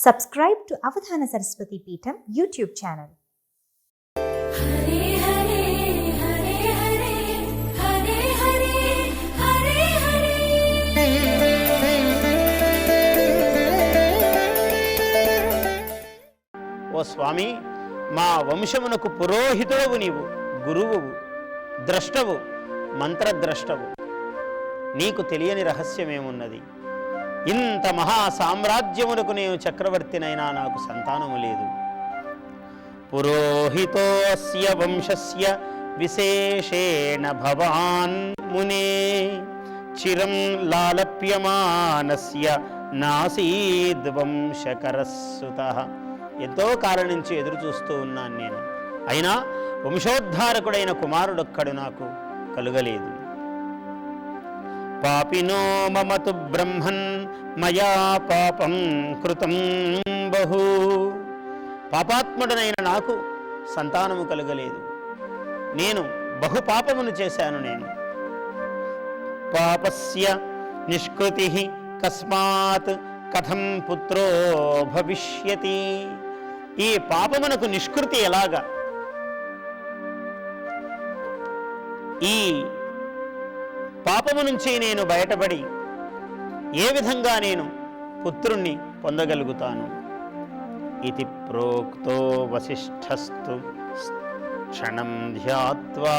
Subscribe to Avadhana Saraswati Peetham YouTube channel. Hare Hare Hare Hare Hare Hare Hare ఓ స్వామి, మా వంశమునకు పురోహితుడవు నీవు, గురువువు, ద్రష్టవు, మంత్రద్రష్టవు. నీకు తెలియని రహస్యమేమున్నది? ఇంత మహా సామ్రాజ్యమునకు నేను చక్రవర్తినైనా నాకు సంతానము లేదు. పురోహితోస్య వంశస్య విశేషేణ భవాన్ మునే చిరం లాలప్యమానస్య నాసీద్వంశకరస్సుతః. ఎంతో కాలం నుంచి ఎదురు చూస్తూ ఉన్నాను నేను, అయినా వంశోద్ధారకుడైన కుమారుడొక్కడు నాకు కలుగలేదు. పాపినో మమతు బ్రహ్మన్ మయా పాపం కృతం బహు. పాపాత్ముడనైన నాకు సంతానము కలుగలేదు. నేను బహు పాపమును చేశాను. నేను పాపస్య నిష్కృతి కస్మాత్ కథం పుత్రో భవిష్యతి. ఈ పాపమునకు నిష్కృతి ఎలాగా? ఈ పాపము నుంచి నేను బయటపడి ఏ విధంగా నేను పుత్రుణ్ణి పొందగలుగుతాను? ఇది ప్రోక్తో వశిష్ఠస్తు క్షణం ధ్యాత్వా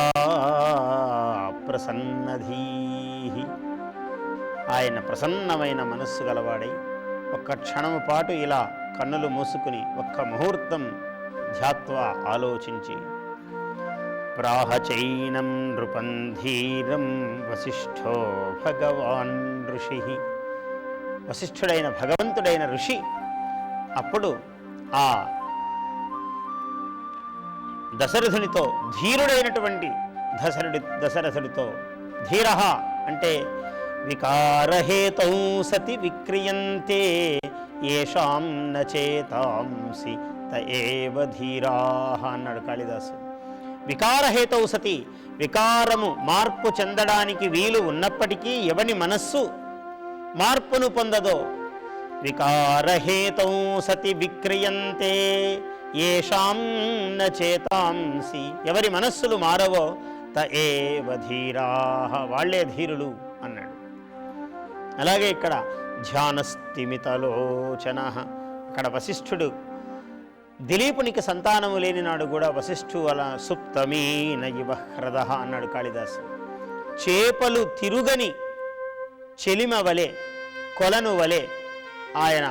ప్రసన్నధీః. ఆయన ప్రసన్నమైన మనస్సు గలవాడై ఒక్క క్షణము పాటు ఇలా కన్నులు మూసుకుని ఒక్క ముహూర్తం ధ్యాత్వా ఆలోచించి, ప్రాహచైనం నృపం ధీరం వశిష్ఠో భగవాన్ ఋషి. వశిష్ఠుడైన భగవంతుడైన ఋషి అప్పుడు ఆ దశరథునితో, ధీరుడైనటువంటి దశరథుడితో, ధీర అంటే వికారహేతౌ సతి విక్రియంతే ఏషాం నచేతాంసి త ఏవ ధీరాః అన్నాడు కాళిదాసు. వికారహేతౌ సతి, వికారము మార్పు చెందడానికి వీలు ఉన్నప్పటికీ ఎవని మనస్సు మార్పును పొందదో, వికారహేతౌ సతి విక్రియంతే ఏషాం నచేతాంసి, ఎవరి మనస్సులు మారవో త ఏవ ధీరాః, వాళ్లే ధీరులు అన్నాడు. అలాగే ఇక్కడ ధ్యానస్థిమితలోచనః, అక్కడ వశిష్ఠుడు దిలీపునికి సంతానము లేని నాడు కూడా వశిష్ఠు అలా సుప్తమీన ఇవ హ్రదః అన్నాడు కాళిదాసు. చేపలు తిరుగని చెలిమ వలె, కొలను వలె ఆయన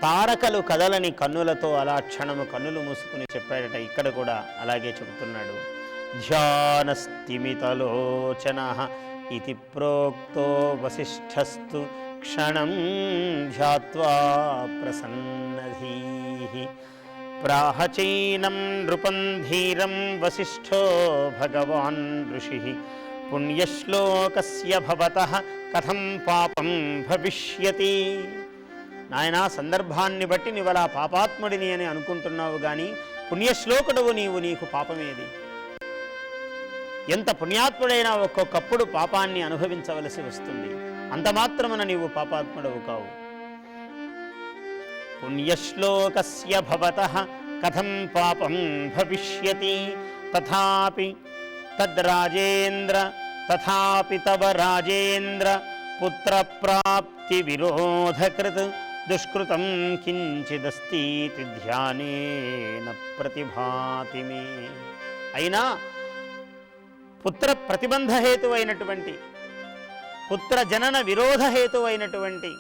తారకలు కదలని కన్నులతో అలా క్షణము కన్నులు మూసుకుని చెప్పాడట. ఇక్కడ కూడా అలాగే చెబుతున్నాడు. ధ్యానస్థిమితలోచనః ఇతి ప్రోక్తో వశిష్ఠస్తు క్షణం ధ్యాత్వా ప్రసన్నధీః. ప్రాహచైనం నృపం ధీరం వశిష్ఠో భగవాన్ ఋషి. పుణ్యశ్లోకస్య భవతః కథం పాపం భవిష్యతి. నాయనా, సందర్భాన్ని బట్టి నీవలా పాపాత్ముడిని అని అనుకుంటున్నావు కానీ పుణ్యశ్లోకుడవు నీవు, నీకు పాపమేది? ఎంత పుణ్యాత్ముడైనా ఒక్కొక్కప్పుడు పాపాన్ని అనుభవించవలసి వస్తుంది. అంత మాత్రమున నీవు పాపాత్ముడవు కావు. పుణ్యశ్లోకస్య భవతః కథం పాపం భవిష్యతి తథాపి తద్రాజేంద్ర తథాపి తవ రాజేంద్ర పుత్రప్రాప్తి విరోధకృత్ దుష్కృతం కించిదస్తి ధ్యానేన ప్రతిభాతి మే. అయినా పుత్ర ప్రతిబంధ హేతువైనటువంటి, పుత్ర జనన విరోధ హేతువైనటువంటి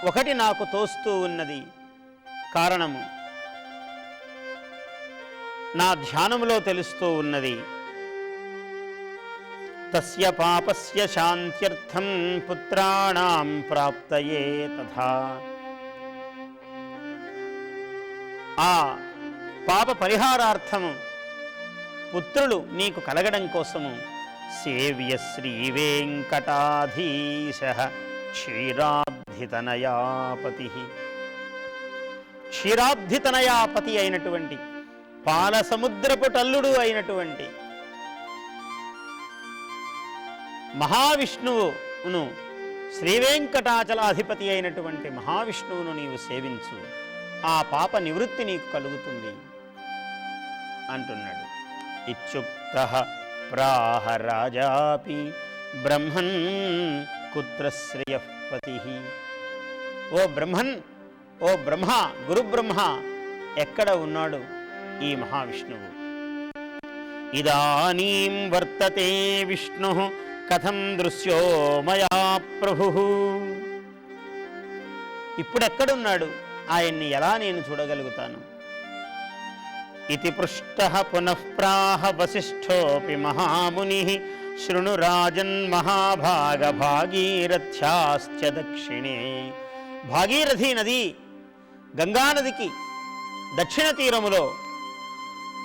ఒకటి నాకు తోస్తూ ఉన్నది. కారణము నా ధ్యానములో తెలుస్తూ ఉన్నది. తస్య పాపస్య శాంత్యర్థం పుత్రాణాం ప్రాప్తయే తథా. ఆ పాప పరిహారార్థము పుత్రులు నీకు కలగడం కోసము సేవ్య శ్రీ వెంకటాధీశః క్షీరాబ్ధితనయాపతి. క్షీరాబ్ధితనయాపతి అయినటువంటి, పాల సముద్రపు టల్లుడు అయినటువంటి మహావిష్ణువును శ్రీవేంకటాచలాధిపతి అయినటువంటి మహావిష్ణువును నీవు సేవించు, ఆ పాప నివృత్తి నీకు కలుగుతుంది అంటున్నాడు. ఇత్యుక్తః ప్రాహ రాజాపి బ్రహ్మన్ కుత్ర శ్రేయః పతిః. ఓ బ్రహ్మన్, ఓ బ్రహ్మ, గురుబ్రహ్మ, ఎక్కడ ఉన్నాడు ఈ మహావిష్ణువు? ఇదానీం వర్తతే విష్ణు కథం దృశ్యో మయా ప్రభుః. ఇప్పుడెక్కడున్నాడు, ఆయన్ని ఎలా నేను చూడగలుగుతాను? ఇతి పృష్టః పునః ప్రాహ వసిష్ఠోపి మహామునిః శృణు రాజన్ మహాభాగ భాగీరథ్యాశ్చ దక్షిణే. భాగీరథీ నది గంగానదికి దక్షిణ తీరములో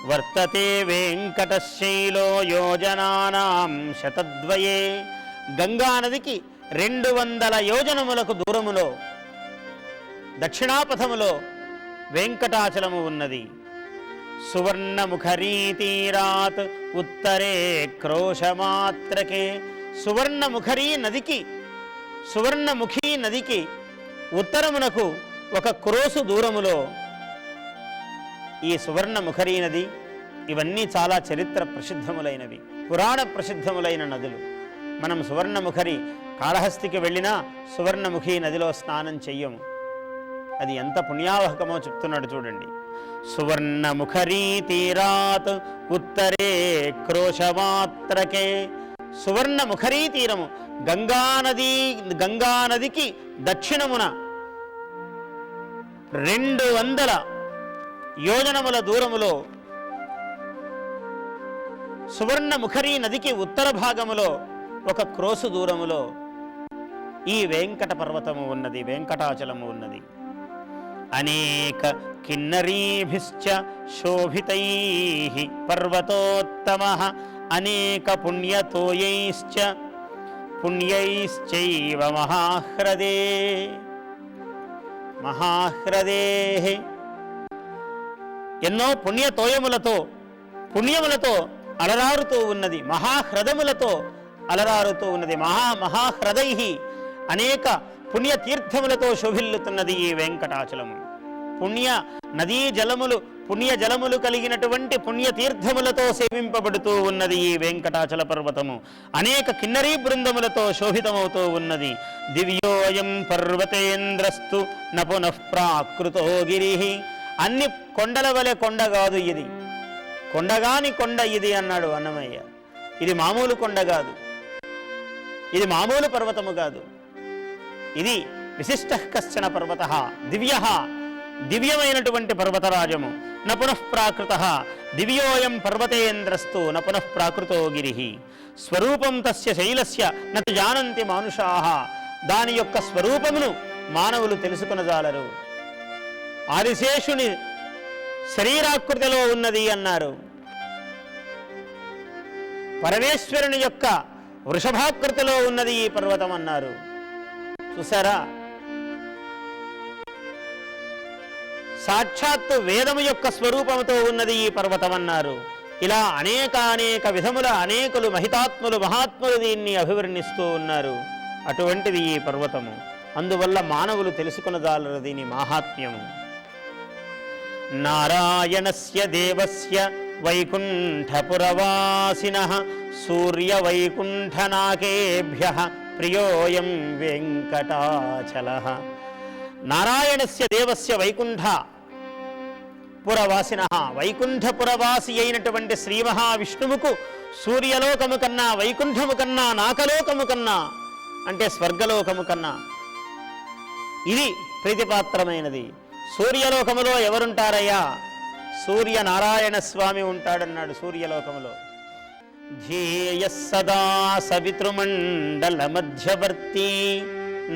వర్తతే వెంకటశైలో యోజనానాం శతద్వయే. గంగానదికి 200 యోజనములకు దూరములో దక్షిణాపథములో వెంకటాచలము ఉన్నది. సువర్ణముఖరీతీరాత్ ఉత్తరే క్రోశమాత్రకే. సువర్ణముఖీ నదికి ఉత్తరమునకు ఒక క్రోసు దూరములో ఈ సువర్ణముఖరీ నది. ఇవన్నీ చాలా చరిత్ర ప్రసిద్ధములైనవి, పురాణ ప్రసిద్ధములైన నదులు. మనం సువర్ణముఖరి కాళహస్తికి వెళ్ళినా సువర్ణముఖి నదిలో స్నానం చెయ్యము. అది ఎంత పుణ్యావహకమో చెప్తున్నాడు చూడండి. సువర్ణముఖరీ తీరాత్ ఉత్తరే క్రోశమాత్రకే. సువర్ణముఖరీ తీరము గంగానదికి దక్షిణమున 200 యోజనముల దూరములో, సువర్ణముఖరీ నదికి ఉత్తర భాగములో ఒక క్రోసు దూరములో ఈ వెంకట పర్వతము ఉన్నది, వెంకటాచలము ఉన్నది. అనేక కిన్నరీభిశ్చ శోభితైః పర్వతోత్తమః అనేక పుణ్యైశ్చైవ మహాహ్రదేః. ఎన్నో పుణ్యములతో అలరారుతూ ఉన్నది, మహాహ్రదములతో అలరారుతూ ఉన్నది. మహాహ్రదైః అనేక పుణ్యతీర్థములతో శోభిల్లుతున్నది ఈ వెంకటాచలము. పుణ్య జలములు కలిగినటువంటి పుణ్యతీర్థములతో సేవింపబడుతూ ఉన్నది ఈ వెంకటాచల పర్వతము. అనేక కిన్నరీ బృందములతో శోభితమవుతూ ఉన్నది. దివ్యోయం పర్వతేంద్రస్తు న పునః ప్రాకృతో గిరిః. అన్ని కొండల వలె కొండ కాదు ఇది, కొండగాని కొండ ఇది అన్నాడు అన్నమయ్య. ఇది మామూలు కొండ కాదు, ఇది మామూలు పర్వతము కాదు. ఇది విశిష్టః కశ్చన పర్వతః దివ్యః, దివ్యమైనటువంటి పర్వతరాజము. న పునః ప్రాకృతః దివ్యోయం పర్వతేంద్రస్తు న పునః ప్రాకృతో గిరిః. స్వరూపం తస్య శైలస్య న జానంతి మానుషాః. దాని యొక్క స్వరూపమును మానవులు తెలుసుకొనజాలరు. ఆదిశేషుని శరీరాకృతిలో ఉన్నది అన్నారు. పరమేశ్వరుని యొక్క వృషభాకృతిలో ఉన్నది ఈ పర్వతం అన్నారు. చూసారా, సాక్షాత్తు వేదము యొక్క స్వరూపముతో ఉన్నది ఈ పర్వతం అన్నారు. ఇలా అనేక విధముల అనేకులు మహితాత్ములు మహాత్ములు దీన్ని అభివర్ణిస్తూ ఉన్నారు. అటువంటిది ఈ పర్వతము. అందువల్ల మానవులు తెలుసుకొనజాలరు దీని మాహాత్మ్యము. నారాయణస్య దేవస్య వైకుంఠపురవాసినః సూర్యవైకుంఠనాకేభ్యః ప్రియోయం వెంకటాచలః. నారాయణస్య దేవస్య వైకుంఠపురవాసినః. వైకుంఠపురవాసి అయినటువంటి శ్రీ మహావిష్ణువుకు సూర్యలోకము కన్నా, వైకుంఠము కన్నా, నాకలోకము కన్నా అంటే స్వర్గలోకము కన్నా ఇది ప్రీతిపాత్రమైనది. సూర్యలోకములో ఎవరుంటారయ్యా? సూర్యనారాయణ స్వామి ఉంటాడన్నాడు సూర్యలోకములో. ధ్యేయః సదా సవితృమండల మధ్యవర్తి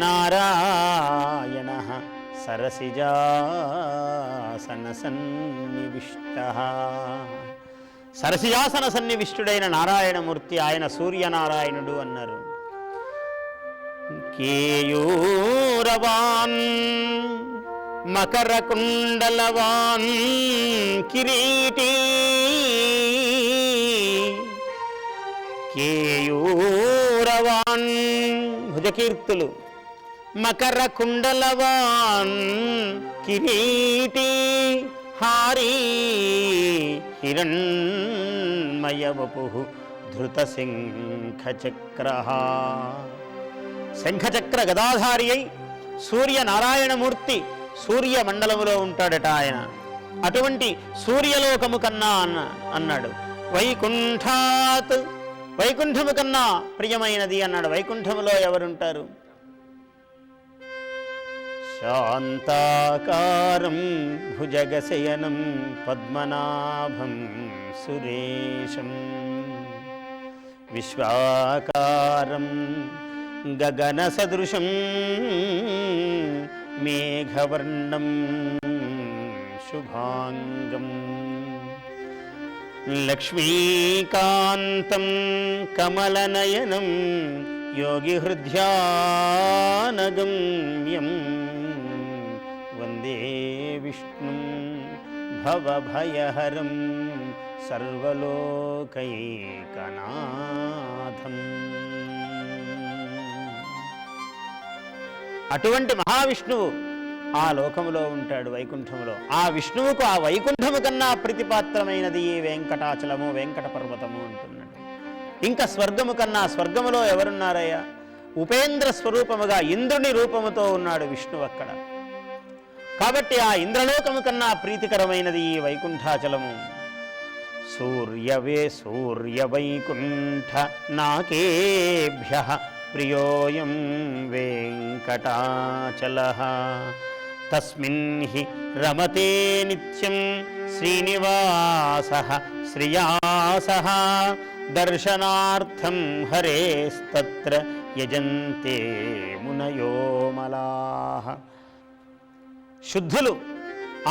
నారాయణః సరసిజాసన సన్నివిష్టః. సరసిజాసన సన్నివిష్టుడైన నారాయణమూర్తి ఆయన సూర్యనారాయణుడు అన్నారు. కేయూరవాన్ మకర కుండలవాన్ కిరీటీ కేయూరవాన్ భుజకీర్తులు మకర కుండలవాన్ కిరీటీ హారీ హిరణ్మయవపు ధృత శంఖచక్ర. శంఖచక్ర గదాధారి అయి సూర్యనారాయణమూర్తి సూర్యమండలములో ఉంటాడట ఆయన. అటువంటి సూర్యలోకము కన్నా అన్నాడు. వైకుంఠాత్, వైకుంఠము కన్నా ప్రియమైనది అన్నాడు. వైకుంఠములో ఎవరుంటారు? శాంతాకారం భుజగశయనం పద్మనాభం సురేశం విశ్వాకారం గగన సదృశం మేఘవర్ణం శుభాంగం లక్ష్మీకాంతం కమలనయనం యోగిహృద్యానగమ్యం వందే విష్ణుం భవభయహరం సర్వలోకైకనాథం. అటువంటి మహావిష్ణువు ఆ లోకములో ఉంటాడు, వైకుంఠములో. ఆ విష్ణువుకు ఆ వైకుంఠము కన్నా ప్రీతిపాత్రమైనది ఈ వెంకటాచలము, వెంకట పర్వతము అంటున్నాడు. ఇంకా స్వర్గము కన్నా, స్వర్గములో ఎవరున్నారయ్యా? ఉపేంద్ర స్వరూపముగా ఇంద్రుని రూపముతో ఉన్నాడు విష్ణువు అక్కడ. కాబట్టి ఆ ఇంద్రలోకము కన్నా ప్రీతికరమైనది ఈ వైకుంఠాచలము. సూర్యవైకుంఠ నాకేభ్య ప్రియోయం వెంకటాచలః తస్మిన్ హి రమతే నిత్యం శ్రీనివాసః శ్రియాసః దర్శనార్థం హరేస్తత్ర యజంతే మునయో మలాః. శుద్ధులు,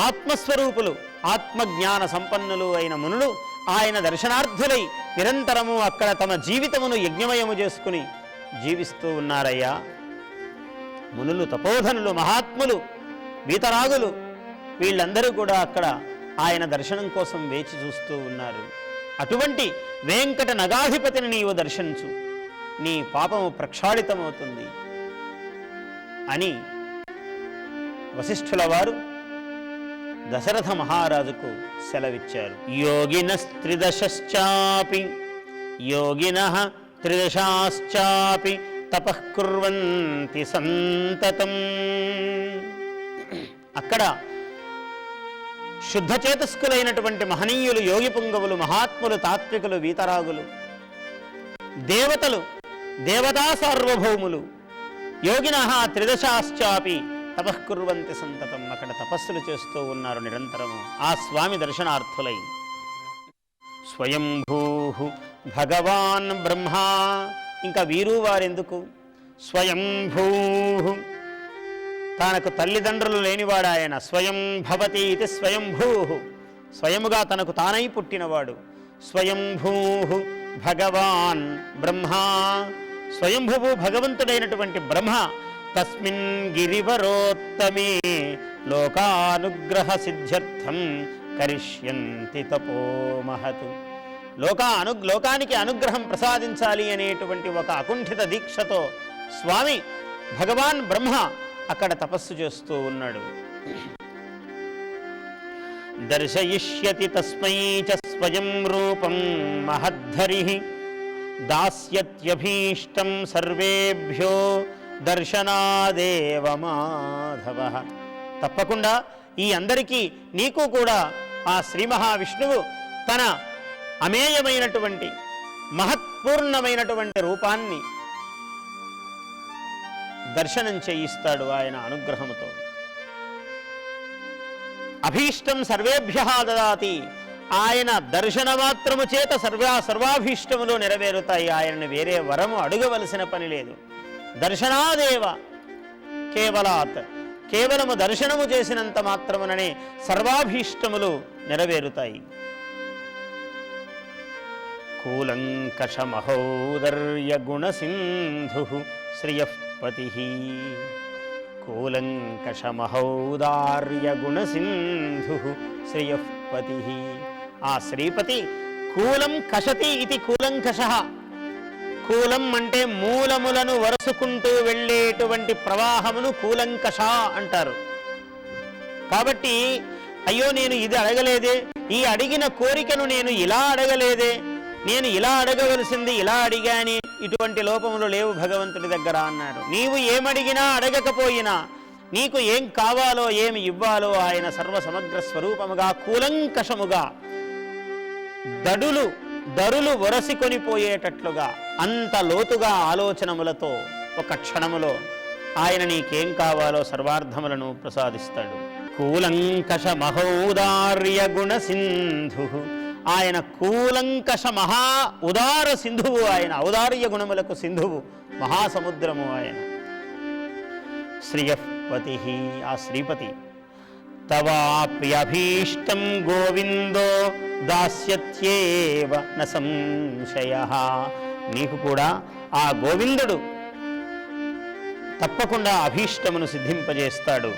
ఆత్మస్వరూపులు, ఆత్మజ్ఞాన సంపన్నులు అయిన మునులు ఆయన దర్శనార్థులై నిరంతరము అక్కడ తమ జీవితమును యజ్ఞమయము చేసుకుని జీవిస్తూ ఉన్నారయ్యా. మునులు, తపోధనులు, మహాత్ములు, వీతరాగులు వీళ్ళందరూ కూడా అక్కడ ఆయన దర్శనం కోసం వేచి చూస్తూ ఉన్నారు. అటువంటి వెంకట నగాధిపతిని నీవు దర్శించు, నీ పాపము ప్రక్షాళితమవుతుంది అని వశిష్ఠుల వారు దశరథ మహారాజుకు సెలవిచ్చారు. యోగినస్త్రిదశాశ్చాపి యోగినః త్రిదశాశ్చాపి తపః కుర్వంతి సంతతం. అక్కడ శుద్ధచేతస్కులైనటువంటి మహనీయులు, యోగి పుంగవులు, మహాత్ములు, తాత్వికులు, వీతరాగులు, దేవతలు, దేవతా సార్వభౌములు, యోగినః త్రిదశాశ్చాపి తపః కుర్వంతి సంతతం, అక్కడ తపస్సులు చేస్తూ ఉన్నారు నిరంతరము ఆ స్వామి దర్శనార్థులై. స్వయంభూ భగవాన్ బ్రహ్మ, ఇంకా వీరు వారెందుకు? స్వయంభూ, తనకు తల్లిదండ్రులు లేనివాడు ఆయన. స్వయం భవతి ఇది స్వయంభూ, స్వయముగా తనకు తానై పుట్టినవాడు. స్వయంభూ భగవాన్ బ్రహ్మ, స్వయంభువు భగవంతుడైనటువంటి బ్రహ్మ. తస్మిన్ గిరివరోత్తమే లోకానుగ్రహ సిద్ధ్యర్థం కరిష్యంతి తపోమహత్. లోకానికి అనుగ్రహం ప్రసాదించాలి అనేటువంటి ఒక అకుంఠిత దీక్షతో స్వామి భగవాన్ బ్రహ్మ అక్కడ తపస్సు చేస్తూ ఉన్నాడు. దర్శయిష్యతి తస్మై చ స్వయం రూపం మహద్ధరిః దాస్యత్యభీష్టం సర్వేభ్యో దర్శనాదేవ మాధవః. తప్పకుండా ఈ అందరికీ, నీకు కూడా ఆ శ్రీ మహావిష్ణువు తన అమేయమైనటువంటి మహత్పూర్ణమైనటువంటి రూపాన్ని దర్శనం చేయిస్తాడు ఆయన అనుగ్రహముతో. అభీష్టం సర్వేభ్యః దదాతి, ఆయన దర్శన మాత్రము చేత సర్వాభీష్టములు నెరవేరుతాయి. ఆయనను వేరే వరము అడగవలసిన పని లేదు. దర్శనాదేవ కేవలాత్, కేవలము దర్శనము చేసినంత మాత్రముననే సర్వాభీష్టములు నెరవేరుతాయి. కూలంకషమహౌదర్య గుణసింధు శ్రియః పతిః, కూలంకషమహౌదార్య గుణసింధు శ్రియః పతిః. ఆ శ్రీపతి కూలం కషతి ఇది కూలంకషః, కూలం అంటే మూలములను వరుసుకుంటూ వెళ్ళేటువంటి ప్రవాహమును కూలంకష అంటారు. కాబట్టి అయ్యో నేను ఇది అడగలేదే, ఈ అడిగిన కోరికను నేను ఇలా అడగలేదే, నేను ఇలా అడగవలసింది ఇలా అడిగాని, ఇటువంటి లోపములు లేవు భగవంతుడి దగ్గర అన్నాడు. నీవు ఏమడిగినా అడగకపోయినా నీకు ఏం కావాలో ఏమి ఇవ్వాలో ఆయన సర్వసమగ్ర స్వరూపముగా కూలంకషముగా దరులు వరసికొనిపోయేటట్లుగా అంత లోతుగా ఆలోచనములతో ఒక క్షణములో ఆయన నీకేం కావాలో సర్వార్థములను ప్రసాదిస్తాడు. కూలంకష మహౌదార్య గుణ సింధు, ఆయన కూలంకష మహా ఉదార సింధువు, ఆయన ఔదార్య గుణములకు సింధువు, మహాసముద్రము ఆయన. శ్రియపతి, ఆ శ్రీపతి. తవాప్యభీష్టం గోవిందో దాస్యత్యేవ న సంశయః, నీకు కూడా ఆ గోవిందుడు తప్పకుండా అభీష్టమును సిద్ధింపజేస్తాడు.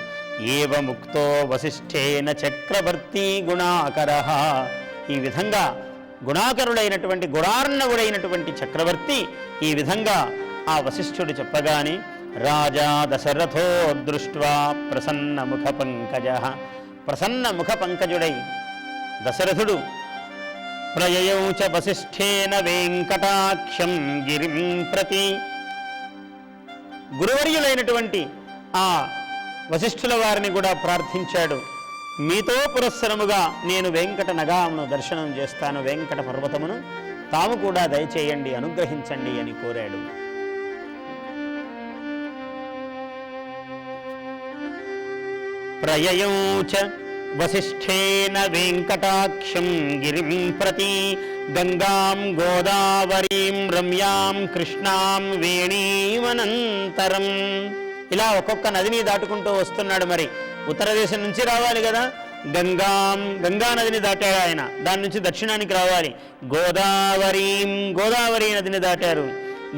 ఏవ ముక్తో వశిష్ఠేన చక్రవర్తి గుణాకరః, ఈ విధంగా గుణాకరుడైనటువంటి గుణార్ణవుడైనటువంటి చక్రవర్తి ఈ విధంగా ఆ వశిష్ఠుడు చెప్పగానే రాజా దశరథో దృష్ట్వా ప్రసన్న ముఖ పంకజ, ప్రసన్న ముఖ పంకజుడై దశరథుడు ప్రయయౌ చ వశిష్ఠేన వెంకటాఖ్యం గిరిం ప్రతి, గురువర్యులైనటువంటి ఆ వశిష్ఠుల వారిని కూడా ప్రార్థించాడు. మీతో పురస్సరముగా నేను వెంకట నగామును దర్శనం చేస్తాను, వెంకట పర్వతమును తాము కూడా దయచేయండి, అనుగ్రహించండి అని కోరాడు. ప్రయయౌ చ వశిష్ఠేన వెంకటాఖ్యం గిరిం ప్రతి గంగాం గోదావరీం రమ్యాం కృష్ణాం వేణీమనంతరం. ఇలా ఒక్కొక్క నదిని దాటుకుంటూ వస్తున్నాడు. మరి ఉత్తర దేశం నుంచి రావాలి కదా, గంగా నదిని దాటాడు ఆయన, దాని నుంచి దక్షిణానికి రావాలి. గోదావరి నదిని దాటారు.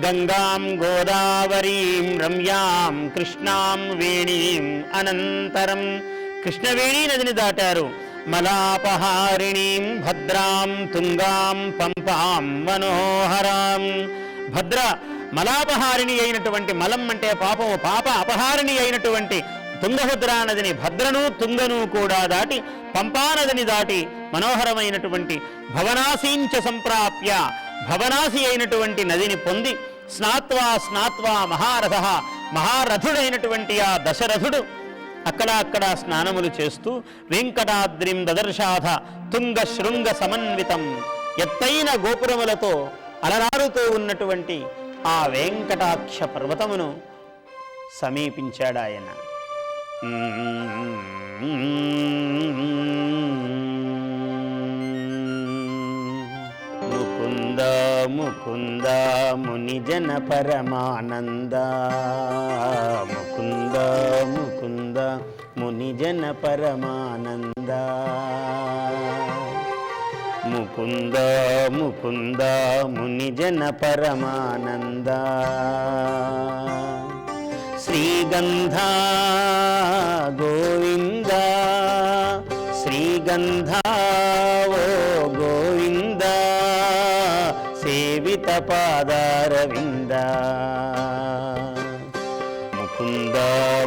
గంగాం గోదావరీం రమ్యాం కృష్ణాం వేణీం అనంతరం, కృష్ణవేణీ నదిని దాటారు. మలాపహారిణీం భద్రాం తుంగాం పంపాం మనోహరాం, భద్ర మలాపహారిణి అయినటువంటి, మలం అంటే పాపము, పాప అపహారిణి అయినటువంటి తుంగభద్రా నదిని, భద్రను తుంగను కూడా దాటి పంపానదిని దాటి మనోహరమైనటువంటి భవనాసీంచ సంప్రాప్య, భవనాసి అయినటువంటి నదిని పొంది స్నాత్వా మహారథ, మహారథుడైనటువంటి ఆ దశరథుడు అక్కడ స్నానములు చేస్తూ వెంకటాద్రిం దదర్శాధ తుంగ శృంగ సమన్వితం, ఎత్తైన గోపురములతో అలరారుతూ ఉన్నటువంటి ఆ వెంకటాక్ష పర్వతమును సమీపించాడు ఆయన. ముకుంద ముకుంద మునిజన పరమానంద, ముకుంద ముకుంద మునిజన పరమానంద, ముకుంద ముకుంద మునిజన పరమానంద. శ్రీగంధ గోవింద, శ్రీగంధ ఓ గోవింద, సేవిత పాదారవింద. ముకుంద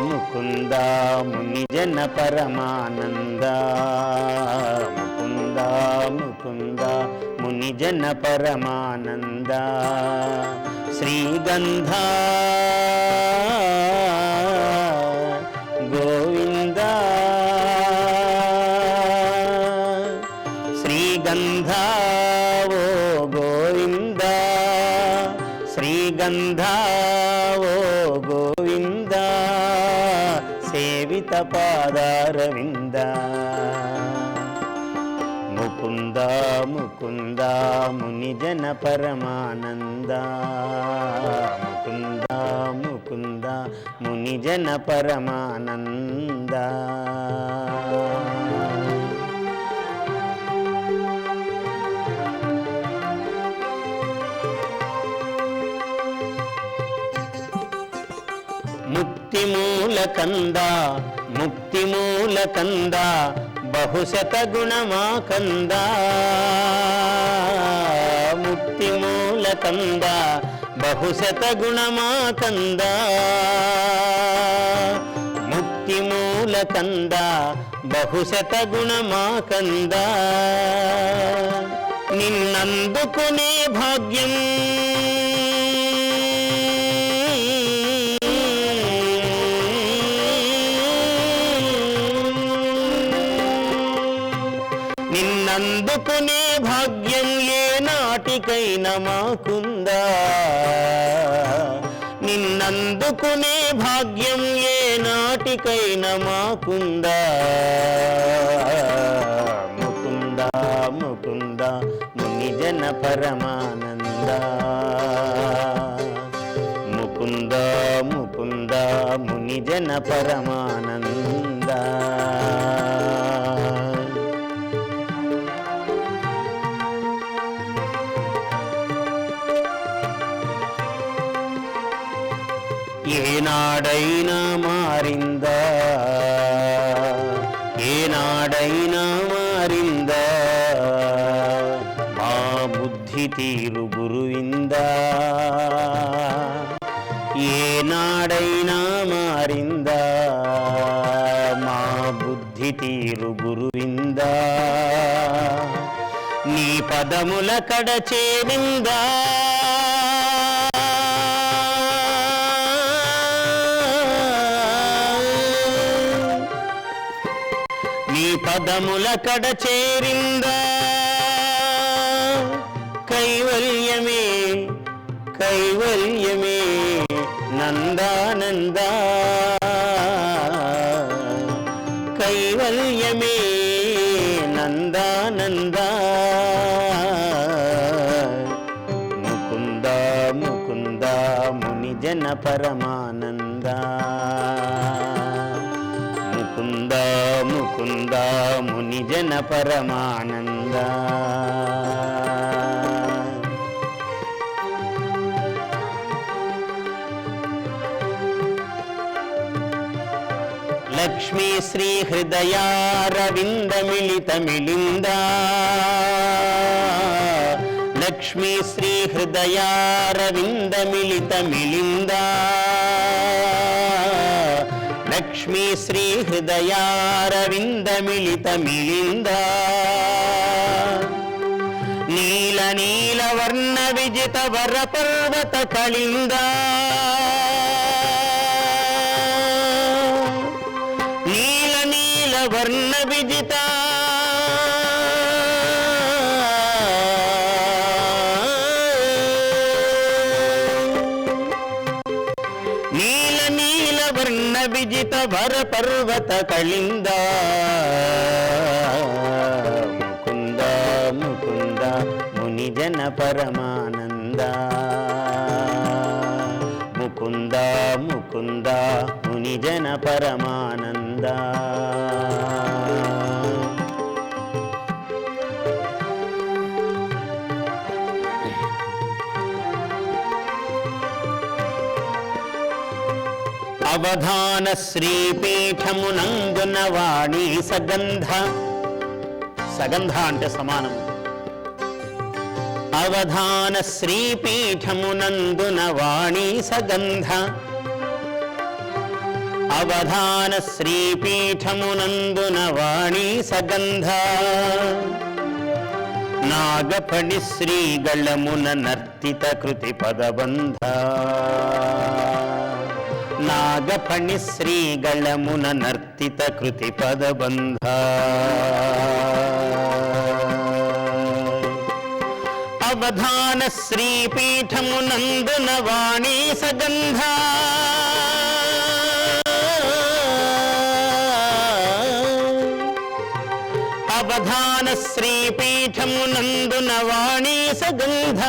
ముకుంద మునిజన పరమానంద, ముకుంద ముకుంద మునిజన పరమానంద. శ్రీగంధ గోవింద, శ్రీగంధ ఓ గోవింద, శ్రీగంధ ఓ గోవింద, సేవిత పాదారవింద. ముకుంద ముకుంద మునిజన పరమానంద, ముకుంద ముకుంద మునిజన పరమానంద. ముక్తిమూలకంద, ముక్తిమూలకంద బహుశత గుణమాకంద, ముక్తిమూలకంద బహుశత గుణమా కంద ముక్తి మూల కంద బహుశత గుణమా కంద నిన్నందుకునే భాగ్యం నిన్నందుకునే భాగ్యం ఏ నాటికైనా మాకుందా నిన్నందుకునే భాగ్యం ఏ నాటికైనా మాకుందా ముకుంద ముకుంద మునిజన పరమానంద ముకుంద ముకుంద మునిజన పరమానంద ఏనాడైనా మారిందా ఏనాడైనా మారిందా మా బుద్ధి తీరు గురువిందా ఏనాడైనా మారిందా మా బుద్ధి తీరు గురువిందా నీ పదముల కడ చేరిందా నీ పదముల కడ చేరిందా కైవల్యమే కైవల్యమే నందానందా కైవల్యమే నందానందా ముకుంద ముకుంద మునిజన పరమానందా ముకుంద ముకుంద మునిజన పరమానంద లక్ష్మీ శ్రీ హృదయారవింద మిళిత మిళింద లక్ష్మీ శ్రీ హృదయారవింద మిళిత మిళింద లక్ష్మీ శ్రీ హృదయారవింద మిళిత మిళింద నీల నీల వర్ణ విజిత వర పర్వత కళింద నీల నీల వర్ణ విజిత నీల నీల వర్ణ విజిత వర పర్వత కళింద ముకుంద ముకుంద మునిజన పరమానంద ముకుంద ముకుంద మునిజన పరమానంద అవధాన శ్రీపీఠమునందున వాణి సగంధ సగంధ అంటే సమానము అవధాన శ్రీపీఠమునందున వాణి సగంధ అవధాన శ్రీపీఠమునందున వాణి సగంధ నాగపడి శ్రీగళమున నర్తిత కృతి పదబంధ నాగపణి శ్రీగళమున నర్తిత కృతి పదబంధ అవధాన శ్రీపీఠమునందున వాణి సగంధ అవధాన శ్రీపీఠమునందున వాణి సగంధ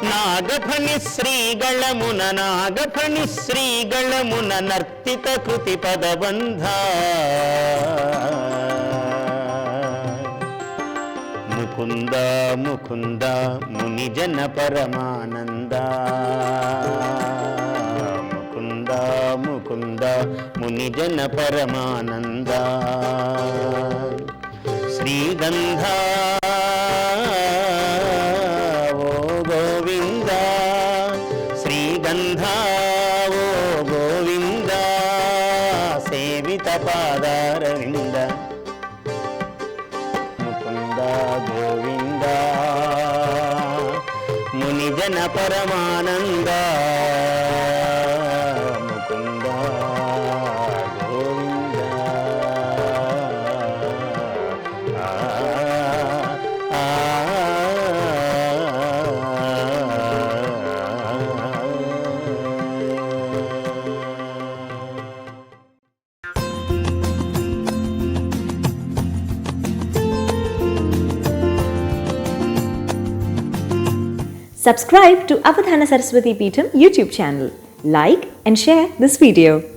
నాగఫణి శ్రీగళమున నాగఫణి శ్రీగళమున నర్తిత కృతి పదబంధ ముకుంద ముకుంద మునిజన పరమానంద ముకుంద ముకుంద మునిజన పరమానంద శ్రీగంధ ఓ గోవింద శ్రీయుత పాదారవింద ముకుంద గోవింద మునిజన పరమానంద Mukunda Govinda Subscribe to Avadhana Saraswati Peetham YouTube channel. Like and share this video.